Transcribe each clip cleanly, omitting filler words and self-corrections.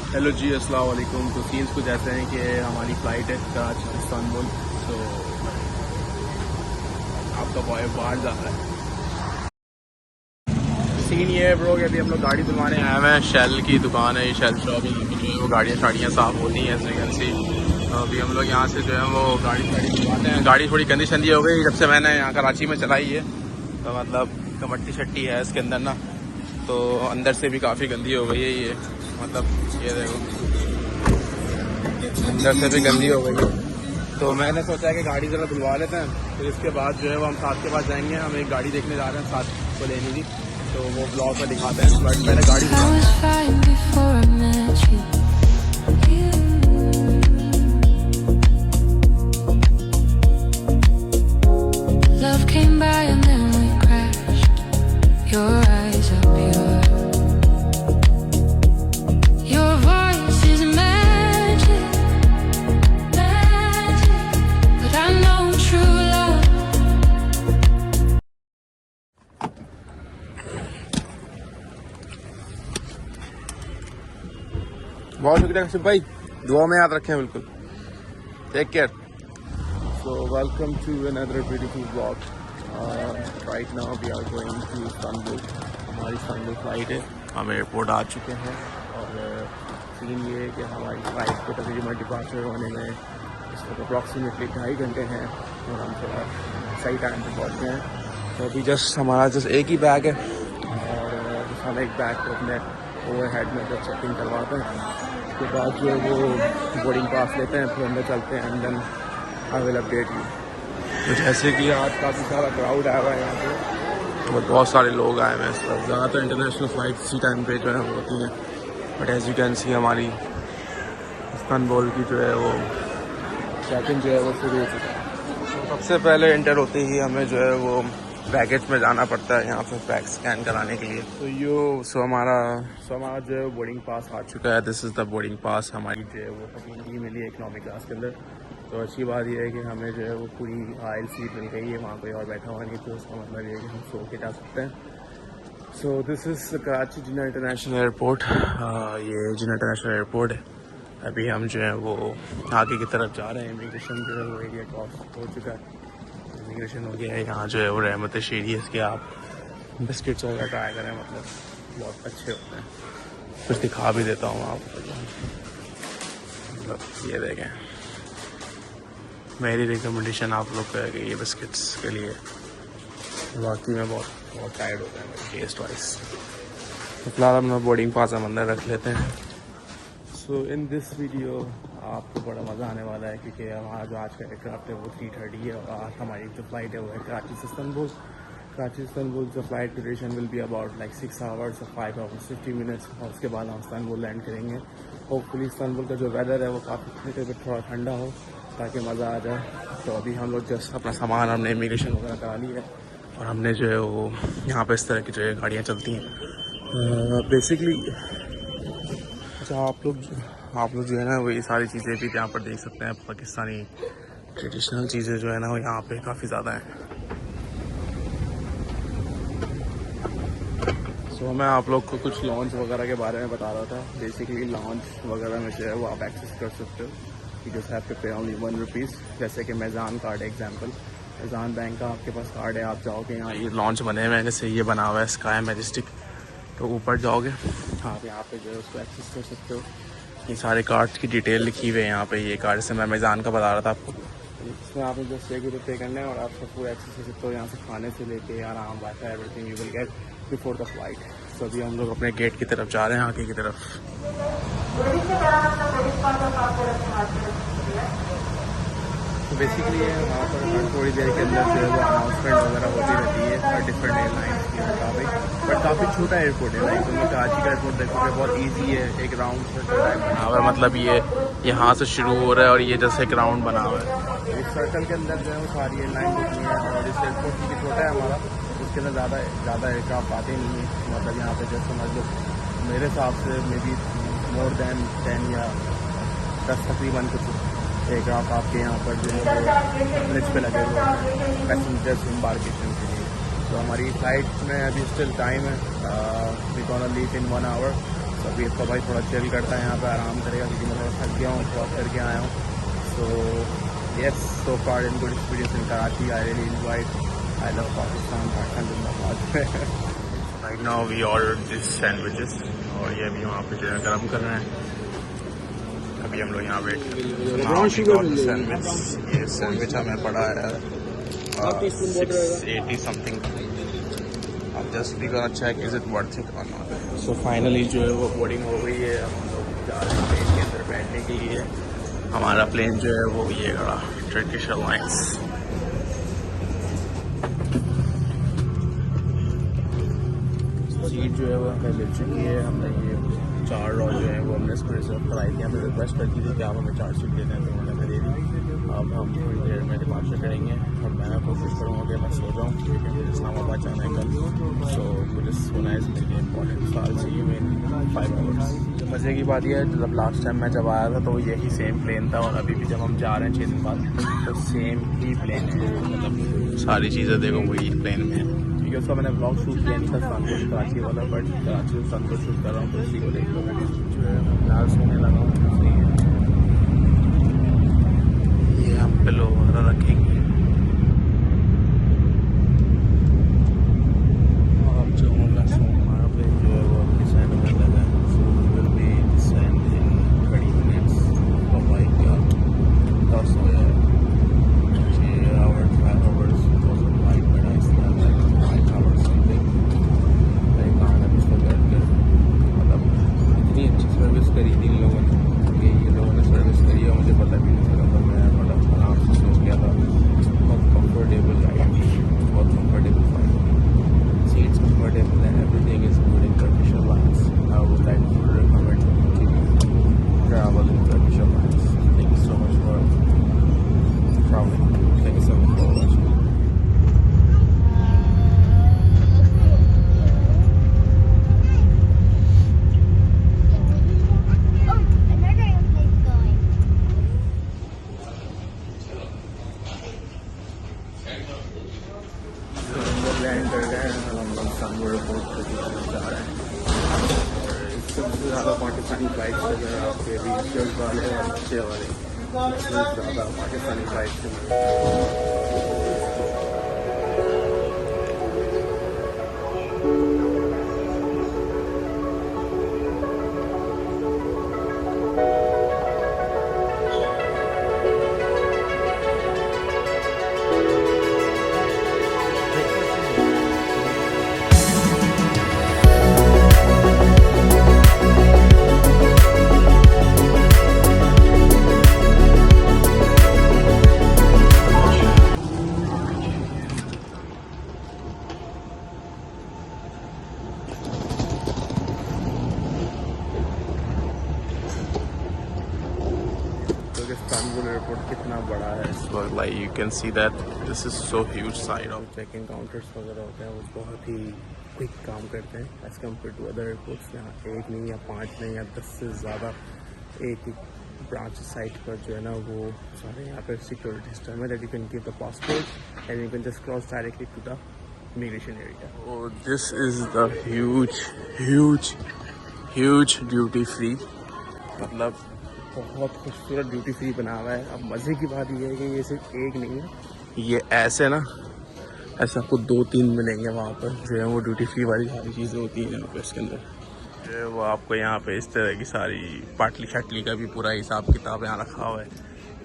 Hello जी, अस्सलाम वालेकुम। तो सीन्स कुछ ऐसे हैं कि हमारी फ़्लाइट है कराची से इस्तांबुल। तो आपका बॉय बाहर जा रहा है। सीन ये है ब्रो कि अभी हम लोग गाड़ी धुलवाने आए हुए हैं। शेल की दुकान है, ये शेल शॉप। यहाँ पे जो है वो गाड़ियाँ शाड़ियाँ साफ़ होती हैं ऐसे कैसे। तो अभी हम लोग यहाँ से जो है वो गाड़ी धुलवाते हैं। गाड़ी थोड़ी गंदी शंदी हो गई जब से मैंने यहाँ कराची में चलाई है। तो मतलब कमट्टी शट्टी है इसके अंदर ना, तो अंदर से भी काफ़ी गंदी हो गई है ये। मतलब ये देखो अंदर से भी गंदी हो गई है। तो मैंने सोचा कि गाड़ी ज़रा धुलवा लेते हैं, फिर इसके बाद जो है वो हम साथ के पास जाएंगे। हम एक गाड़ी देखने जा रहे हैं साथ को लेने की, तो वो ब्लॉग में दिखाते हैं। बट मैंने गाड़ी बहुत शुक्रिया कशिफ भाई, दुआ में याद रखें बिल्कुल। Take care. So welcome to another beautiful blog. Right now we are going to Istanbul. हमारी इस्तांबुल फ्लाइट है, हम एयरपोर्ट आ चुके हैं। और सीन ये है कि हमारी फ्लाइट को तकरीबन डिपार्चर होने में इस वक्त अप्रॉक्सीमेटली 2.5 घंटे हैं और हम थोड़ा सही टाइम पर पहुँचते हैं। तो अभी जस्ट हमारा एक ही बैग है और हम एक बैग को अपने ओवर हेड में जब चेकिंग करवाते हैं उसके बाद जो है वो बोर्डिंग पास लेते हैं, फिर अंदर चलते हैं। And then I will update you. तो जैसे कि आज काफ़ी सारा क्राउड आया हुआ है यहाँ पे और बहुत सारे लोग आए हुए हैं इस वक्त। ज़्यादातर इंटरनेशनल फ़्लाइट इसी टाइम पे जो है वो होती हैं। बट एज़ यू कैन सी हमारी इस्तांबुल की जो है वो चेकिंग जो है वो शुरू हो चुका है। तो सबसे पहले इंटर होते ही हमें जो है वो बैगेज में जाना पड़ता है, यहाँ पे बैग स्कैन कराने के लिए। तो हमारा जो है बोर्डिंग पास आ चुका है। This is the boarding pass. हमारी जो है वो अपनी मिली है इकनॉमिक क्लास के अंदर। तो अच्छी बात यह है कि हमें जो है वो पूरी आयल सीट मिल गई है, वहाँ कोई और बैठा हुआ नहीं। तो उसका मतलब ये है कि हम सो के जा सकते हैं। So this is Karachi Jinnah international airport. ये जिन्ना इंटरनेशनल एयरपोर्ट है। अभी हम जो है वो आगे की तरफ जा रहे हैं। इमिग्रेशन जो है वो एरिया क्रॉस हो चुका है, इमिग्रेशन हो गया है। यहाँ जो है वो रहमत शेरी है इसके। आप बिस्किट्स वगैरह ट्राई करें, मतलब बहुत अच्छे होते हैं। कुछ दिखा भी देता हूँ आपको। मतलब ये देखें, मेरी रिकमेंडेशन आप लोग को है कि ये बिस्किट्स के लिए वाकई में बहुत टायर्ड होते हैं मेरे टेस्ट वाइज। तो फिलहाल हम लोग बोर्डिंग पास हम अंदर रख लेते हैं। सो इन दिस वीडियो आपको बड़ा मज़ा आने वाला है क्योंकि हमारा जो आज का एयरक्राफ्ट है वो 3:30 है और आज हमारी जो फ्लाइट है वो है कराची से इस्तांबुल। कराची से इस्तांबुल जो flight duration will be about like 6 hours और 5 आवर्स 50 मिनट्स। और उसके बाद हम इस्तांबुल लैंड करेंगे। होपफुली इस्तांबुल का जो वेदर है वो काफ़ी थोड़ा ठंडा हो ताकि मज़ा आ जाए। तो अभी हम लोग जस्ट अपना सामान, हमने इमिग्रेशन वगैरह करा ली है और हमने जो है वो यहाँ पे इस तरह की जो है गाड़ियाँ चलती हैं बेसिकली। अच्छा, आप लोग जो है ना वो ये सारी चीज़ें भी यहाँ पर देख सकते हैं। पाकिस्तानी ट्रेडिशनल चीज़ें जो है ना वो यहाँ पे काफ़ी ज़्यादा हैं। सो मैं आप लोग को कुछ लॉन्च वगैरह के बारे में बता रहा था। बेसिकली लॉन्च वगैरह में जो है वो आप एक्सेस कर सकते हो। यू जस्ट हैव टू पे ओनली ₹1। जैसे कि मैज़ान कार्ड एग्जांपल, मैज़ान बैंक का आपके पास कार्ड है, आप जाओगे यहाँ ये लॉन्च बने हुए हैं। जैसे ये बना हुआ है स्काई मैजेस्टिक, तो ऊपर जाओगे आप यहाँ पे जो है उसको एक्सेस कर सकते हो। ये सारे कार्ड्स की डिटेल लिखी हुई है यहाँ पे। ये कार्ड से मैं मैज़ान का बता रहा था आपको। इसमें आपने जस्ट ₹1 पे करना है और आप सब पूरा एक्सेस कर सकते हो यहाँ से, खाने से लेके आराम, wifi, everything you will get before the flight. तो अभी हम लोग अपने गेट की तरफ जा रहे हैं, आगे की तरफ। तो बेसिकली वहाँ पर हर थोड़ी देर के अंदर जो है वो अनाउंसमेंट वगैरह होती रहती है हर डिफरेंट एयरलाइंस के मुताबिक। बट काफ़ी छोटा एयरपोर्ट है। लाइक तुम कराची का एयरपोर्ट देखोगे बहुत ईजी है। एक राउंड सर्कल टाइप बना हुआ है, मतलब ये यहाँ से शुरू हो रहा है और ये जैसे एक राउंड बना हुआ है। इस सर्कल के अंदर जो है वो सारी एयरलाइन होती हैं और इस एयरपोर्ट भी छोटा है हमारा, उसके अंदर ज़्यादा एयरक्राफ्ट आते नहीं हैं। मतलब यहाँ पे जैसे समझ लो मेरे हिसाब से मे बी मोर दैन 10 या 10 तकरीबन कुछ एयरक्राफ्ट आपके यहाँ पर जो है ब्रिज पे लगे हुए हैं पैसेंजर्स एम्बार्केशन के लिए। तो हमारी फ्लाइट में अभी स्टिल टाइम है, we gonna leave in 1 hour. तबीयत को भाई थोड़ा चिल करता है, यहाँ पे आराम करेगा क्योंकि मैं थोड़ा थक गया हूँ, वॉक करके आया हूँ. So yes, so far in good experience in Karachi. I really enjoyed. I love Pakistan. Right now we order this sandwiches और ये अभी वहाँ पे जो है गर्म कर रहे हैं. अभी हम लोग यहाँ वेट कर रहे हैं. सैंडविच, ये सैंडविच हमें पड़ा है 680 समथिंग. अब just we gonna check is it worth it और नॉट. सो फाइनली जो है वो बोर्डिंग हो गई है. हम लोग जा रहे हैं प्लेन के अंदर बैठने के लिए. हमारा प्लेन जो है वो ये खड़ा टर्किश एयरलाइंस. सीट जो है वो हमें मिल चुकी है. हमने ये 4 रो जो है वो हमने इसको रिजर्व कराई थी. हमने रिक्वेस्ट कर दी थी कि आप हमें 4 सीट देना है, तो उन्होंने हमें दे दी. अब हम थोड़ी देर में डिपार्चर करेंगे और मैं कोशिश करूँगा कि मैं सो जाऊँ क्योंकि मुझे इस्लामाबाद जाना है कल. सो मुझे सोना है इसके लिए इम्पॉर्टेंट. साल से ये 5 आवर्स. मज़े की बात यह है जब लास्ट टाइम मैं जब आया था तो यही सेम प्लेन था और अभी भी जब हम जा रहे हैं 6 दिन बाद तो सेम ही प्लेन है. मतलब सारी चीज़ें देखो वही प्लेन में है. क्योंकि उसका मैंने ब्लॉग शूट किया नहीं था कानपुर कराची वाला, बट कराची से कानपुर शूट कर रहा हूँ तो इसी को देख लो. जो है मैं फिलहाल सोने लगा हूँ. सही है, ये हम पिलो वगैरह रखेंगे. और जो होगा सो हमारा प्लेन जो है वो अपनी साइड में लगा है. So will be descend in 30 minutes. बाबा क्या 10 हो जाए 6 आवर्स 5 आवर्स सर्विस करी थी इन लोगों ने. ये लोगों ने सर्विस करी है, मुझे पता भी नहीं चला. तो मैं मतलब आराम से सो गया था. बहुत कंफर्टेबल राइड थी, बहुत कंफर्टेबल फ्लाइट थी. सीट्स कंफर्टेबल है, everything is good in Turkish Airlines. I would like to recommend to travel in Turkish Airlines. Thank you so much for travelling. Thank you so much for watching. Land कर गए हैं और हम लोग Kanpur airport पर जा रहे हैं. इससे सबसे ज़्यादा पाकिस्तानी फ्लाइट्स अगर आपके रीजनल वाले और अच्छे वाले ज़्यादा पाकिस्तानी फ्लाइट्स से इस्तांबुल एयरपोर्ट कितना बड़ा है इस वक्त. Like you can see that this is so huge side of. Check in counters वगैरह होते हैं वो बहुत ही क्विक काम करते हैं as compared to other airports. यहाँ 1 नहीं या 5 नहीं या 10 से ज़्यादा एक ब्रांच साइट पर जो है ना वो सारे यहाँ पर सिक्योरिटी सिस्टम है that you can give the passport and you can just cross directly to the immigration area. और this is the huge duty free. मतलब बहुत खूबसूरत ड्यूटी फ्री बना हुआ है. अब मज़े की बात यह है कि ये सिर्फ एक नहीं है, ये ऐसे ना ऐसे आपको 2-3 मिलेंगे वहाँ पर जो है वो ड्यूटी फ्री वाली सारी चीज़ें होती हैं यहाँ पे. इसके अंदर जो है वो आपको यहाँ पे इस तरह की सारी पाटली शाटली का भी पूरा हिसाब किताब यहाँ रखा हुआ है.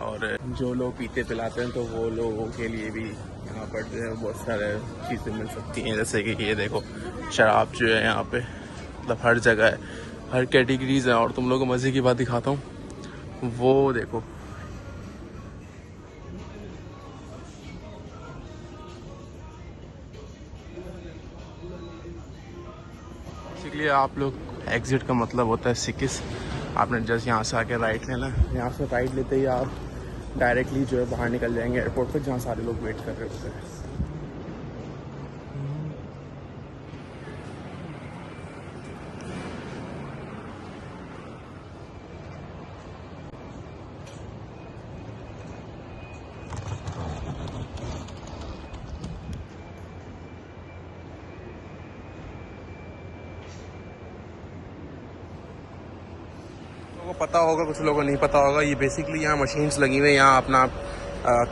और जो लोग पीते पिलाते हैं तो वो लोगों के लिए भी यहाँ पर जो है बहुत सारे चीज़ें मिल सकती हैं. जैसे कि ये देखो शराब जो है यहाँ पे मतलब हर जगह है, हर कैटेगरीज है. और तुम लोगों को मज़े की बात दिखाता हूँ, वो देखो बेसिकली आप लोग एग्ज़िट का मतलब होता है सिकिस. आपने जस्ट यहाँ से आके राइट लेना. यहाँ से राइट लेते ही आप डायरेक्टली जो है बाहर निकल जाएंगे एयरपोर्ट पर जहाँ सारे लोग वेट कर रहे होते हैं. पता होगा, कुछ लोगों को नहीं पता होगा। ये बेसिकली यहाँ मशीन्स लगी हुई हैं, यहाँ अपना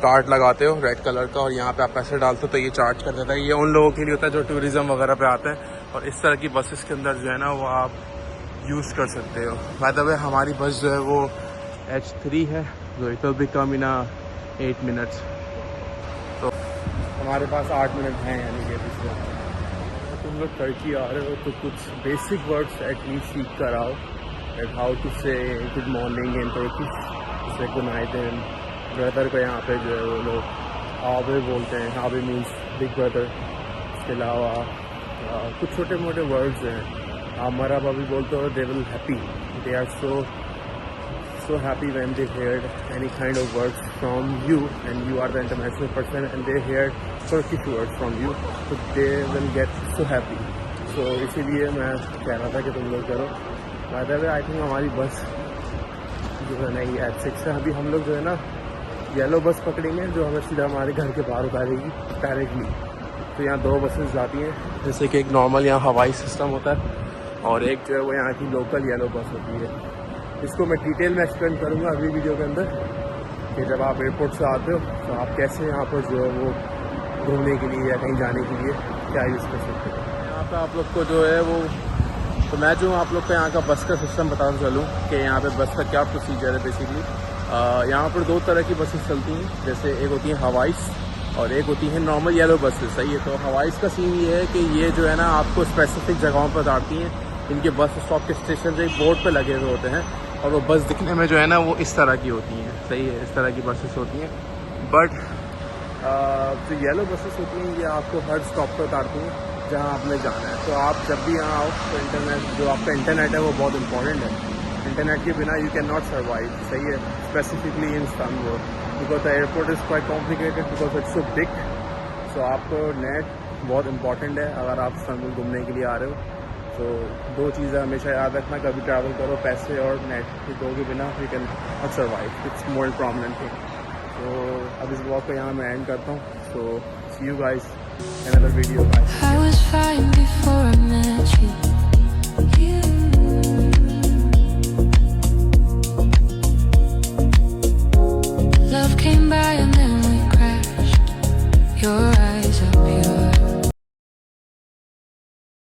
कार्ड लगाते हो रेड कलर का और यहाँ पे आप पैसे डालते हो तो ये चार्ज कर देता है। ये उन लोगों के लिए होता है जो टूरिज़्म वगैरह पे आते हैं और इस तरह की बसेस के अंदर जो है ना वो आप यूज़ कर सकते हो। बाय द वे हमारी बस जो है वो H3 है, जो it will be come in 8 minutes. तो हमारे पास 8 मिनट हैं, यानी कि तुम लोग टर्की आ रहे हो तो कुछ बेसिक वर्ड्स एटलीस्ट सीख कर आओ, लाइक हाउ टू से गुड मॉर्निंग इन टर्किश, से गुड नाइट इन ब्रदर को यहाँ पे जो है वो लोग आबे बोलते हैं, आबे मीन्स बिग ब्रदर। इसके अलावा कुछ छोटे मोटे वर्ड्स हैं, आप मरहबा भी बोलते हो, they will happy, they are so happy when they heard any kind of words from you and you are the international person and they hear Turkish words from you, so they will get so happy. So इसीलिए मैं कह रहा था कि तुम लोग करो। By the way, I think हमारी बस जो है ना ये H6 है। अभी हम लोग जो है ना येलो बस पकड़ेंगे जो हमें सीधा हमारे घर के बाहर उतारेगी डायरेक्टली। तो यहाँ 2 बसेस जाती हैं, जैसे कि एक नॉर्मल यहाँ हवाई सिस्टम होता है और एक जो है वो यहाँ की लोकल येलो बस होती है। इसको मैं डिटेल में एक्सप्लेन करूँगा अगली वीडियो के अंदर कि जब आप एयरपोर्ट से आते हो तो आप कैसे यहाँ पर जो है वो घूमने के लिए या कहीं जाने के लिए क्या यूज़ कर सकते हो। यहाँ पे आप लोग को जो है वो, तो मैं जो आप लोग को यहाँ का बस का सिस्टम बताता चलूँ कि यहाँ पे बस का क्या प्रोसीजर है। बेसिकली यहाँ पर 2 तरह की बसेस चलती हैं, जैसे एक होती है हवाईस और एक होती है नॉर्मल येलो बसेस। सही है, तो हवाईस का सीन ये है कि ये जो है ना आपको स्पेसिफिक जगहों पर उतारती हैं। इनके बस स्टॉप के स्टेशन एक बोर्ड पे लगे हुए होते हैं और वो बस दिखने में जो है ना वो इस तरह की होती हैं। सही है, इस तरह की बसेस होती हैं। बट जो येलो बसेस होती हैं ये आपको हर स्टॉप पर उतारती हैं जहाँ आपने जाना है। तो आप जब भी यहाँ आओ तो इंटरनेट, जो आपका इंटरनेट है वो बहुत इंपॉर्टेंट है। इंटरनेट के बिना यू कैन नॉट सर्वाइव। सही है, specifically in Istanbul because the airport is quite complicated because it's so big. So आपको नेट बहुत इंपॉर्टेंट है अगर आप इस्तांबुल घूमने के लिए आ रहे हो। तो 2 चीज़ें हमेशा याद रखना, कभी ट्रैवल करो पैसे और नेट, ये 2 के बिना you can not survive. It's more prominent thing. तो अब इस ब्लॉग को यहाँ मैं एंड करता हूँ। So see you guys in another video. Bye.